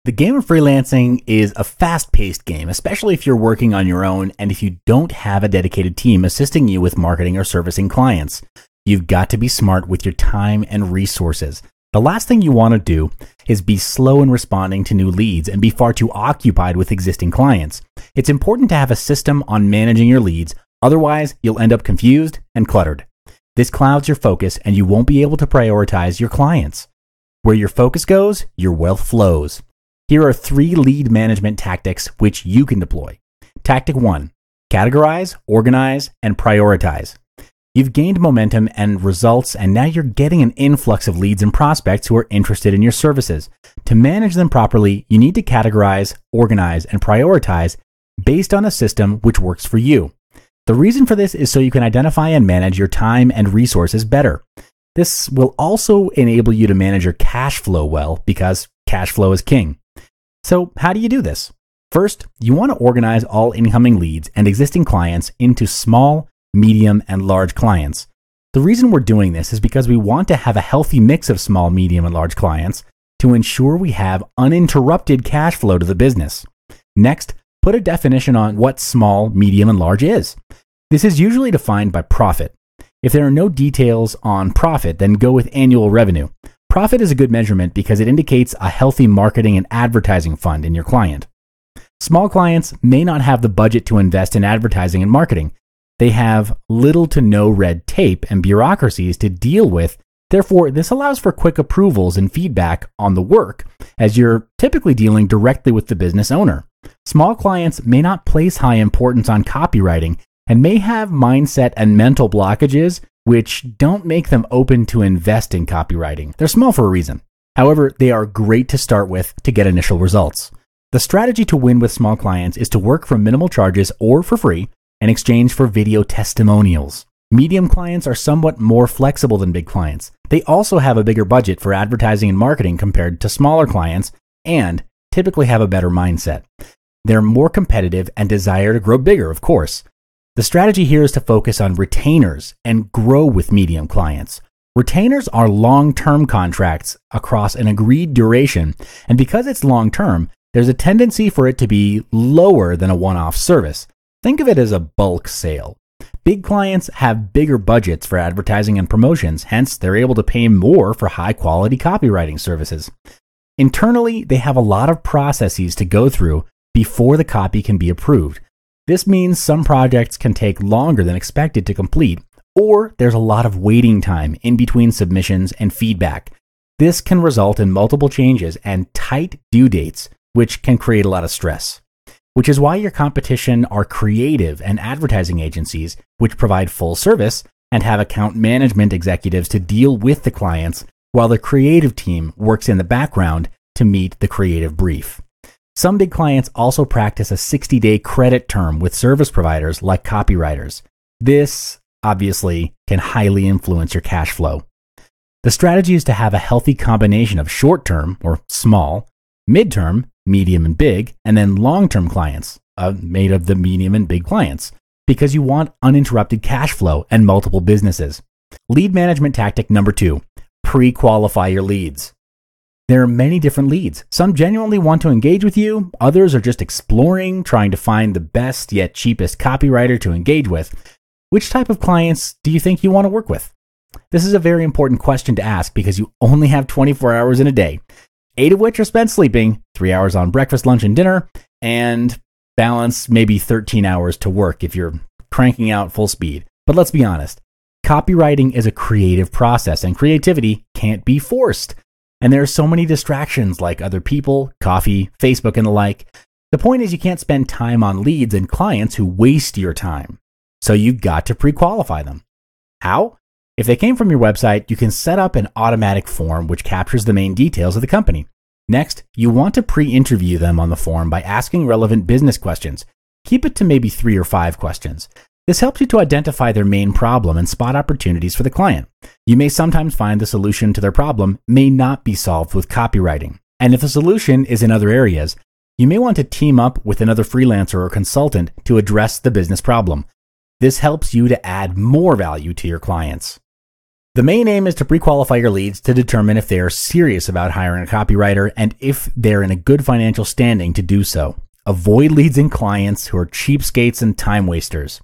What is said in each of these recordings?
The game of freelancing is a fast-paced game, especially if you're working on your own and if you don't have a dedicated team assisting you with marketing or servicing clients. You've got to be smart with your time and resources. The last thing you want to do is be slow in responding to new leads and be far too occupied with existing clients. It's important to have a system on managing your leads, otherwise you'll end up confused and cluttered. This clouds your focus and you won't be able to prioritize your clients. Where your focus goes, your wealth flows. Here are 3 lead management tactics which you can deploy. Tactic 1, categorize, organize, and prioritize. You've gained momentum and results, and now you're getting an influx of leads and prospects who are interested in your services. To manage them properly, you need to categorize, organize, and prioritize based on a system which works for you. The reason for this is so you can identify and manage your time and resources better. This will also enable you to manage your cash flow well, because cash flow is king. So how do you do this? First, you want to organize all incoming leads and existing clients into small, medium, and large clients. The reason we're doing this is because we want to have a healthy mix of small, medium, and large clients to ensure we have uninterrupted cash flow to the business. Next, put a definition on what small, medium, and large is. This is usually defined by profit. If there are no details on profit, then go with annual revenue. Profit is a good measurement because it indicates a healthy marketing and advertising fund in your client. Small clients may not have the budget to invest in advertising and marketing. They have little to no red tape and bureaucracies to deal with. Therefore, this allows for quick approvals and feedback on the work, as you're typically dealing directly with the business owner. Small clients may not place high importance on copywriting and may have mindset and mental blockages which don't make them open to invest in copywriting. They're small for a reason. However, they are great to start with to get initial results. The strategy to win with small clients is to work for minimal charges or for free in exchange for video testimonials. Medium clients are somewhat more flexible than big clients. They also have a bigger budget for advertising and marketing compared to smaller clients and typically have a better mindset. They're more competitive and desire to grow bigger, of course. The strategy here is to focus on retainers and grow with medium clients. Retainers are long-term contracts across an agreed duration, and because it's long-term, there's a tendency for it to be lower than a one-off service. Think of it as a bulk sale. Big clients have bigger budgets for advertising and promotions, hence they're able to pay more for high-quality copywriting services. Internally, they have a lot of processes to go through before the copy can be approved. This means some projects can take longer than expected to complete, or there's a lot of waiting time in between submissions and feedback. This can result in multiple changes and tight due dates, which can create a lot of stress. Which is why your competition are creative and advertising agencies, which provide full service and have account management executives to deal with the clients, while the creative team works in the background to meet the creative brief. Some big clients also practice a 60-day credit term with service providers like copywriters. This, obviously, can highly influence your cash flow. The strategy is to have a healthy combination of short-term, or small, mid-term, medium and big, and then long-term clients, made of the medium and big clients, because you want uninterrupted cash flow and multiple businesses. Lead management tactic number 2, pre-qualify your leads. There are many different leads. Some genuinely want to engage with you. Others are just exploring, trying to find the best yet cheapest copywriter to engage with. Which type of clients do you think you want to work with? This is a very important question to ask because you only have 24 hours in a day, 8 of which are spent sleeping, 3 hours on breakfast, lunch, and dinner, and balance maybe 13 hours to work if you're cranking out full speed. But let's be honest, copywriting is a creative process and creativity can't be forced. And there are so many distractions like other people, coffee, Facebook, and the like. The point is you can't spend time on leads and clients who waste your time. So you've got to pre-qualify them. How? If they came from your website, you can set up an automatic form which captures the main details of the company. Next, you want to pre-interview them on the form by asking relevant business questions. Keep it to maybe 3 or 5 questions. This helps you to identify their main problem and spot opportunities for the client. You may sometimes find the solution to their problem may not be solved with copywriting. And if the solution is in other areas, you may want to team up with another freelancer or consultant to address the business problem. This helps you to add more value to your clients. The main aim is to pre-qualify your leads to determine if they are serious about hiring a copywriter and if they're in a good financial standing to do so. Avoid leads and clients who are cheapskates and time wasters.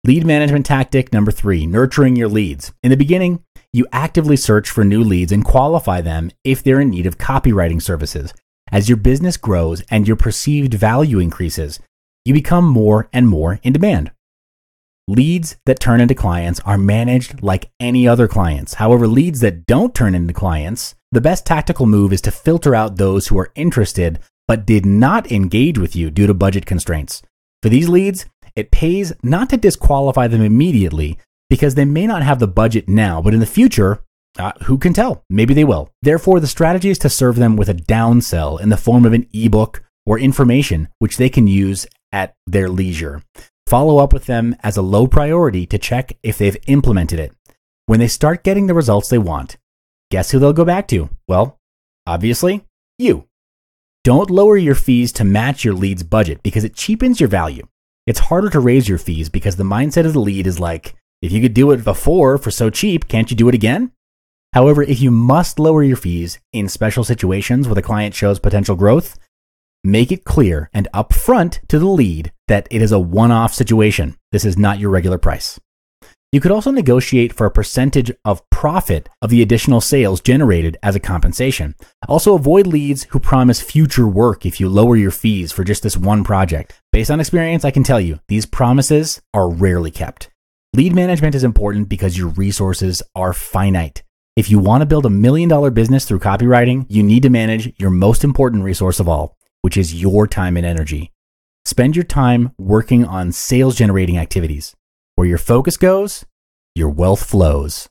Lead management tactic number 3, nurturing your leads. In the beginning, you actively search for new leads and qualify them if they're in need of copywriting services. As your business grows and your perceived value increases, you become more and more in demand. Leads that turn into clients are managed like any other clients. However, leads that don't turn into clients, the best tactical move is to filter out those who are interested but did not engage with you due to budget constraints. For these leads, it pays not to disqualify them immediately because they may not have the budget now, but in the future, who can tell? Maybe they will. Therefore, the strategy is to serve them with a downsell in the form of an ebook or information which they can use at their leisure. Follow up with them as a low priority to check if they've implemented it. When they start getting the results they want, guess who they'll go back to? Well, obviously, you. Don't lower your fees to match your lead's budget because it cheapens your value. It's harder to raise your fees because the mindset of the lead is like, if you could do it before for so cheap, can't you do it again? However, if you must lower your fees in special situations where the client shows potential growth, make it clear and upfront to the lead that it is a one-off situation. This is not your regular price. You could also negotiate for a percentage of profit of the additional sales generated as a compensation. Also, avoid leads who promise future work if you lower your fees for just this one project. Based on experience, I can tell you, these promises are rarely kept. Lead management is important because your resources are finite. If you want to build $1 million business through copywriting, you need to manage your most important resource of all, which is your time and energy. Spend your time working on sales generating activities. Where your focus goes, your wealth flows.